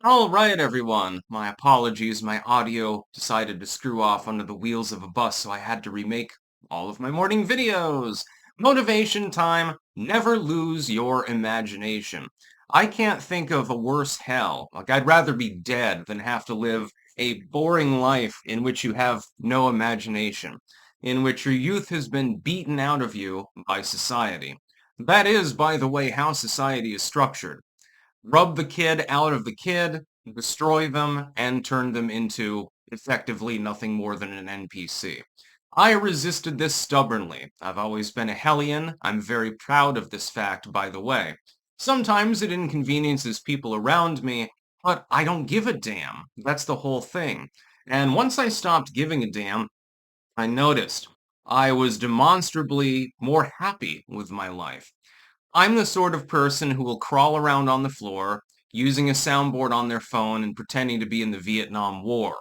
All right, everyone. My apologies. My audio decided to screw off under the wheels of a bus, so I had to remake all of my morning videos. Motivation time. Never lose your imagination. I can't think of a worse hell. Like, I'd rather be dead than have to live a boring life in which you have no imagination, in which your youth has been beaten out of you by society. That is, by the way, how society is structured. Rub the kid out of the kid, destroy them, and turn them into effectively nothing more than an NPC. I resisted this stubbornly. I've always been a Hellion. I'm very proud of this fact, by the way. Sometimes it inconveniences people around me, but I don't give a damn. That's the whole thing. And once I stopped giving a damn, I noticed I was demonstrably more happy with my life. I'm the sort of person who will crawl around on the floor, using a soundboard on their phone and pretending to be in the Vietnam War.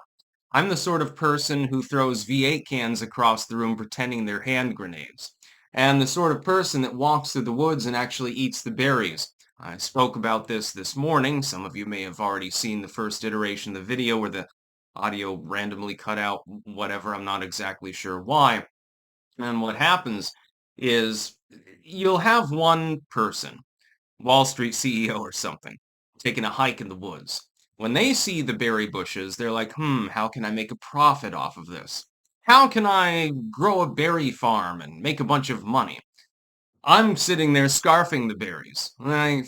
I'm the sort of person who throws V8 cans across the room pretending they're hand grenades. And the sort of person that walks through the woods and actually eats the berries. I spoke about this morning. Some of you may have already seen the first iteration of the video where the audio randomly cut out, whatever, I'm not exactly sure why. And what happens is you'll have one person, Wall Street CEO or something, taking a hike in the woods. When they see the berry bushes, they're like, how can I make a profit off of this? How can I grow a berry farm and make a bunch of money? I'm sitting there scarfing the berries.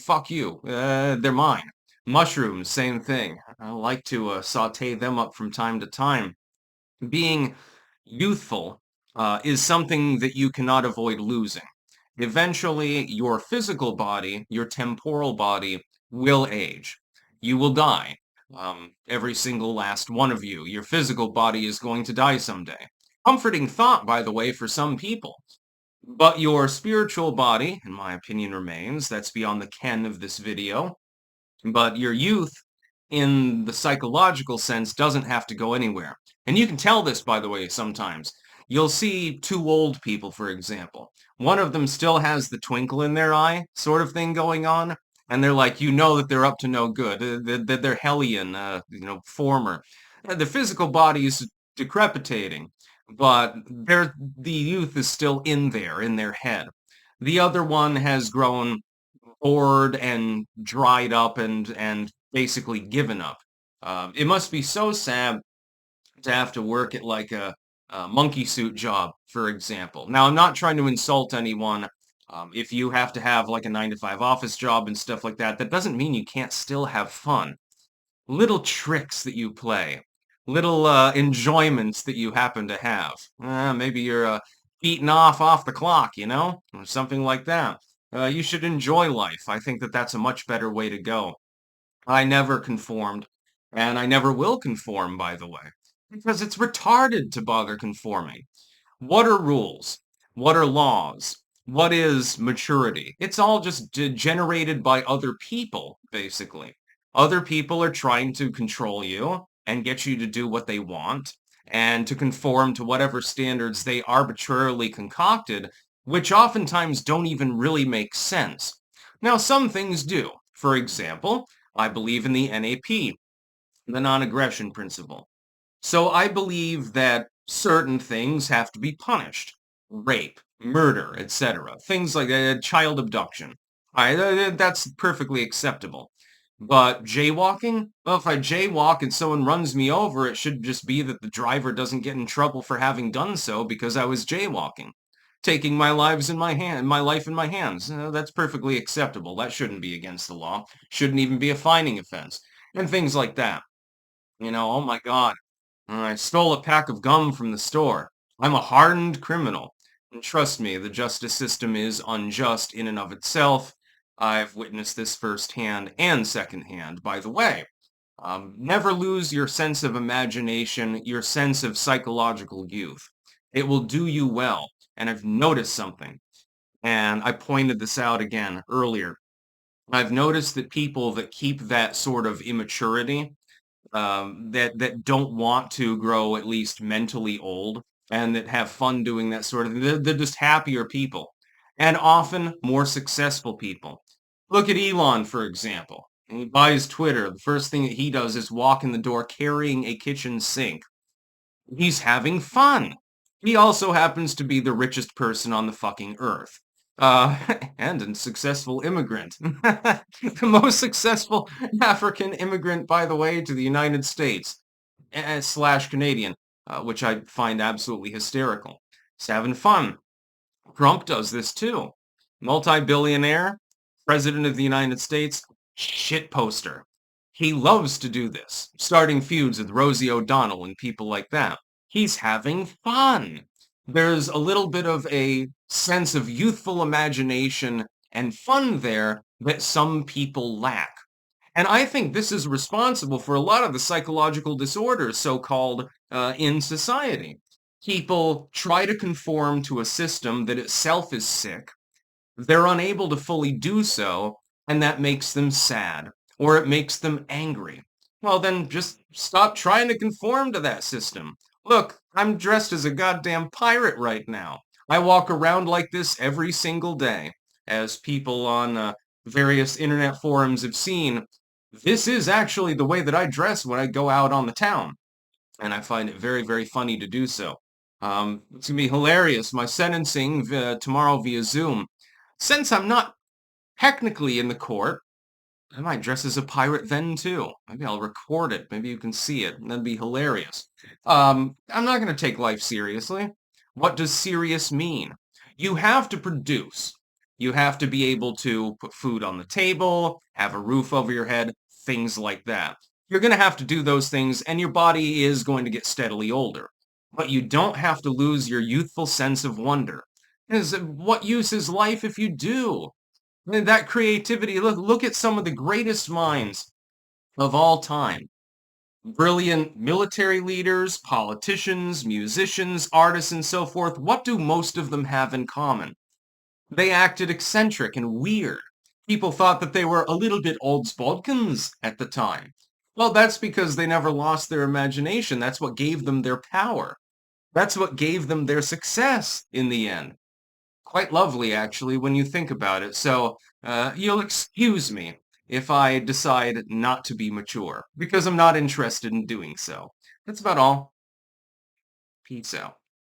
Fuck you. They're mine. Mushrooms, same thing. I like to saute them up from time to time. Being youthful is something that you cannot avoid losing. Eventually, your physical body, your temporal body, will age. You will die. Every single last one of you. Your physical body is going to die someday. Comforting thought, by the way, for some people. But your spiritual body, in my opinion, remains. That's beyond the ken of this video. But your youth, in the psychological sense, doesn't have to go anywhere. And you can tell this, by the way, sometimes. You'll see two old people, for example. One of them still has the twinkle in their eye sort of thing going on. And they're like, you know that they're up to no good, that they're hellion, former. The physical body is decrepitating, but the youth is still in there, in their head. The other one has grown bored and dried up and basically given up. It must be so sad to have to work at like a monkey suit job, for example. Now, I'm not trying to insult anyone. If you have to have like a 9 to 5 office job and stuff like that, that doesn't mean you can't still have fun. Little tricks that you play, little enjoyments that you happen to have. Maybe you're beating off the clock, or something like that. You should enjoy life. I think that that's a much better way to go. I never conformed, and I never will conform, by the way, because it's retarded to bother conforming. What are rules? What are laws? What is maturity? It's all just generated by other people, basically. Other people are trying to control you and get you to do what they want and to conform to whatever standards they arbitrarily concocted, which oftentimes don't even really make sense. Now, some things do. For example, I believe in the NAP, the non-aggression principle. So I believe that certain things have to be punished. Rape, murder, etc. Things like child abduction. That's perfectly acceptable. But jaywalking? Well, if I jaywalk and someone runs me over, it should just be that the driver doesn't get in trouble for having done so because I was jaywalking. Taking my life in my hands. That's perfectly acceptable. That shouldn't be against the law. Shouldn't even be a fining offense. And things like that. Oh my God. I stole a pack of gum from the store. I'm a hardened criminal. And trust me, the justice system is unjust in and of itself. I've witnessed this firsthand and secondhand, by the way. Never lose your sense of imagination, your sense of psychological youth. It will do you well. And I've noticed something, and I pointed this out again earlier. I've noticed that people that keep that sort of immaturity, that don't want to grow at least mentally old and that have fun doing that sort of thing. They're just happier people and often more successful people. Look at Elon, for example. He buys Twitter. The first thing that he does is walk in the door carrying a kitchen sink. He's having fun. He also happens to be the richest person on the fucking earth. Uh, and a successful immigrant. The most successful African immigrant, by the way, to the United States, slash Canadian, which I find absolutely hysterical. He's having fun. Trump does this too. Multi-billionaire, president of the United States, shit poster. He loves to do this, starting feuds with Rosie O'Donnell and people like that. He's having fun. There's a little bit of a sense of youthful imagination and fun there that some people lack. And I think this is responsible for a lot of the psychological disorders, so-called, in society. People try to conform to a system that itself is sick. They're unable to fully do so, and that makes them sad, or it makes them angry. Well, then just stop trying to conform to that system. Look, I'm dressed as a goddamn pirate right now. I walk around like this every single day. As people on various internet forums have seen, this is actually the way that I dress when I go out on the town. And I find it very, very funny to do so. It's going to be hilarious. My sentencing tomorrow via Zoom. Since I'm not technically in the court, I might dress as a pirate then too. Maybe I'll record it. Maybe you can see it. That'd be hilarious. I'm not going to take life seriously. What does serious mean? You have to produce. You have to be able to put food on the table, have a roof over your head, things like that. You're going to have to do those things, and your body is going to get steadily older. But you don't have to lose your youthful sense of wonder. Because what use is life if you do? And that creativity, look at some of the greatest minds of all time. Brilliant military leaders, politicians, musicians, artists, and so forth. What do most of them have in common? They acted eccentric and weird. People thought that they were a little bit old spodkins at the time. Well, that's because they never lost their imagination. That's what gave them their power. That's what gave them their success in the end. Quite lovely, actually, when you think about it. So, you'll excuse me if I decide not to be mature, because I'm not interested in doing so. That's about all. Peace out.